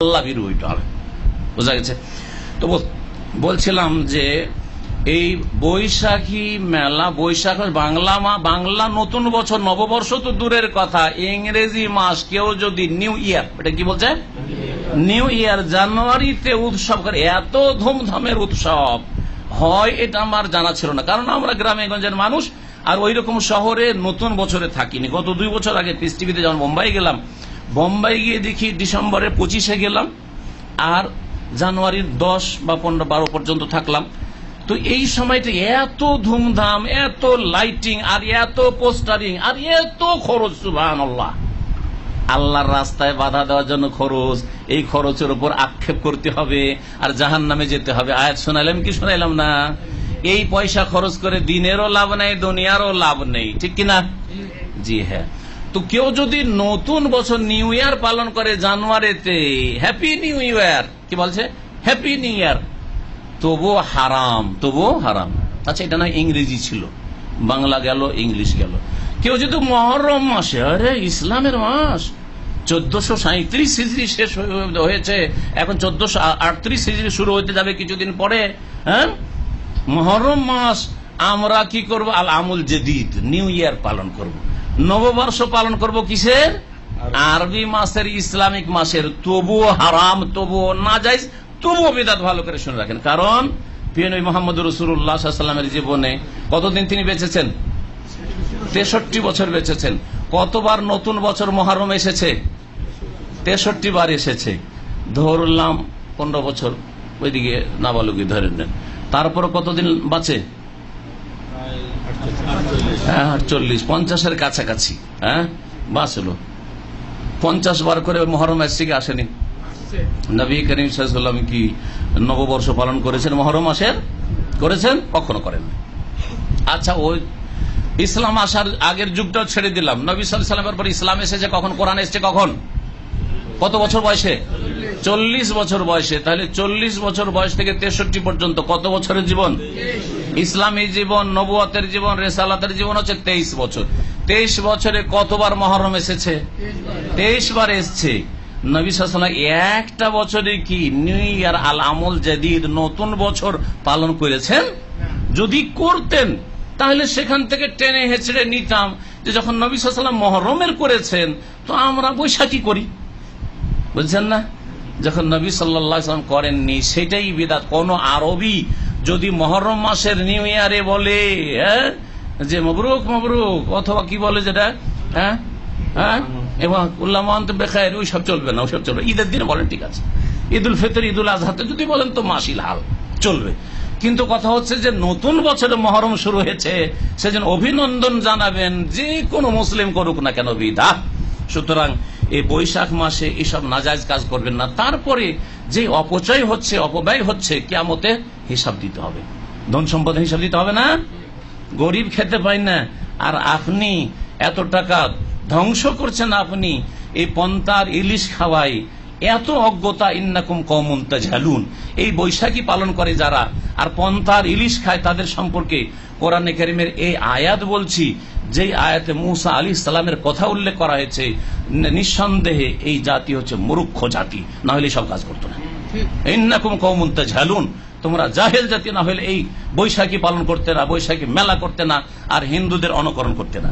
আল্লাহ ভীরু হইতে হবে। বোঝা গেছে? তো বলছিলাম যে এই বৈশাখী মেলা, বৈশাখ বাংলা নতুন বছর, নববর্ষ তো দূরের কথা, ইংরেজি মাস কেউ যদি নিউ ইয়ার, এটা কি বলছে, নিউ ইয়ার, জানুয়ারিতে উৎসব করে, এত ধুমধামের উৎসব হয় এটা আমার জানা ছিল না। কারণ আমরা গ্রামে গঞ্জের মানুষ, আর ওই রকম শহরে নতুন বছরে থাকিনি। গত 2 বছর আগে পিস টিভিতে যখন বোম্বাই গেলাম, বোম্বাই গিয়ে দেখি ডিসেম্বরের 25-এ গেলাম, আর জানুয়ারির 10 বা 15, 12 পর্যন্ত থাকলাম। তো এই সময়টা এত ধুমধাম, এত লাইটিং, আর এত পোস্টারিং, আর এত খরচ, সুবহানাল্লাহ। আল্লাহর রাস্তায় বাধা দেওয়ার জন্য খরচ, এই খরচের উপর আক্ষেপ করতে হবে আর জাহান্নামে যেতে হবে। আয়াত শোনাইলাম কি শোনাইলাম না? এই পয়সা খরচ করে দিনেরও লাভ নেই, দুনিয়ারও লাভ নেই, ঠিক কিনা? জি হ্যাঁ। তো কেউ যদি নতুন বছর নিউ ইয়ার পালন করে জানুয়ারিতে, হ্যাপি নিউ ইয়ার, কি বলছে, হ্যাপি নিউ ইয়ার, তবুও হারাম, তবুও হারাম। আচ্ছা, এটা না ইংরেজি ছিল, বাংলা গেল, ইংলিশ গেল। কেউ যদি মহরম মাসে, আরে ইসলামের মাস 1437 হিজরি শেষ হয়েছে, এখন 1438 হিজরি শুরু হতে যাবে কিছুদিন পরে, হ্যাঁ, মহরম মাস, আমরা কি করব, আল আমুল জাদিদ, নিউ ইয়ার পালন করব, নববর্ষ পালন করব কিসের, আরবি মাসের, ইসলামিক মাসের। তবুও হারাম, তবুও নাজায়েজ, তবুও বিদআত। ভালো করে শুনে রাখেন, কারণ প্রিয় নবী মুহাম্মদ রাসূলুল্লাহ সাল্লাল্লাহু আলাইহি ওয়াসাল্লামের জীবনে কতদিন তিনি বেঁচেছেন? 63 বছর বেঁচেছেন। কতবার নতুন বছর মুহররম এসেছে? 63 বার এসেছে। ধরলাম 15 বছর, ওইদিকে নাবালুকি ধরে নেন, তারপর কতদিন বাঁচে? 48, 50-এর কাছাকাছি, হ্যাঁ, বাঁচলো। 50 বার করে মুহররম আসছে কি আসেনি? নবী করিম সাল্লাল্লাহু আলাইহি ওয়াসাল্লাম কি নববর্ষ পালন করেছেন মুহররম মাসের? করেছেন? কখনো করেন। আচ্ছা, ওই ইসলাম আসার আগের যুগটাও ছেড়ে দিলাম। নবী সাল্লাল্লাহু আলাইহি ওয়াসাল্লামের পর ইসলাম এসেছে কখন? কোরআন এসেছে কখন? কত বছর বয়সে? 40 বছর বয়সে। তাহলে 40 বছর বয়স থেকে 63 পর্যন্ত কত বছরের জীবন? ইসলামী জীবন, নবুয়তের জীবন, রিসালাতের জীবন হচ্ছে 23 বছর। 23 বছরে কতবার মুহররম এসেছে? 23 বার এসেছে। নবী সাল্লাল্লাহু আলাইহি ওয়াসাল্লাম একটা বছরে কি নিউ ইয়ার, আল আমল জাদিদ, নতুন বছর পালন করেছেন? যদি করতেন তাহলে সেখান থেকে টেনে হেঁচড়ে নিতাম যে যখন নবী সাল্লাল্লাহু আলাইহি ওয়াসাল্লাম মুহররমের করেছেন, তো আমরা বৈশাখী করি, বুঝছেন না? যখন নবী সাল্লাল্লাহু আলাইহি ওয়াসাল্লাম করেননি, সেটাই বিদআত। কোন আরবি যদি মুহররম মাসের নিউ ইয়ারে বলে, হ্যাঁ, যে মবরুক মবরুক, অথবা কি বলে যেটা, হ্যাঁ হ্যাঁ, এবং উল্লামন্ত বেখায়ের, ওই সব চলবে না, ওই সব চলবে। ঈদের দিনে বলেন ঠিক আছে, ঈদুল ফিতর, ঈদুল আজহাতে যদি বলেন তো মাসিল হাল চলবে। কিন্তু কথা হচ্ছে যে নতুন বছরে মুহররম শুরু হয়েছে, সেজন্য অভিনন্দন জানাবেন, যে কোনো মুসলিম করুক না কেন, বিদআত। সুতরাং এই বৈশাখ মাসে এসব নাজায়েজ কাজ করবেন না। তারপরে যে অপচয় হচ্ছে, অপব্যয় হচ্ছে, কিয়ামতে হিসাব দিতে হবে, ধন সম্পদের হিসাব দিতে হবে না? গরিব খেতে পায় না, আর আপনি এত টাকা ধ্বংস করছেন, আপনি এই পন্তার ইলিশ খাওয়াই, এত অজ্ঞতা। ইন্নাকুম কওমুন তাজহালুন। এই বৈশাখী পালন করে যারা আর পন্তার ইলিশ খায়, তাদের সম্পর্কে কোরআনে কারীমের এই আয়াত বলছি, যেই আয়াতে মুসা আলাইহিস সালামের কথা উল্লেখ করা হয়েছে, নিঃসন্দেহে এই জাতি হচ্ছে মূর্খ জাতি, না হলে সব কাজ করতো না। ইন্নাকুম কওমুন তাজহালুন, তোমরা জাহেল জাতি, না হলে এই বৈশাখী পালন করতে না, বৈশাখী মেলা করতে না, আর হিন্দুদের অনুকরণ করতে না।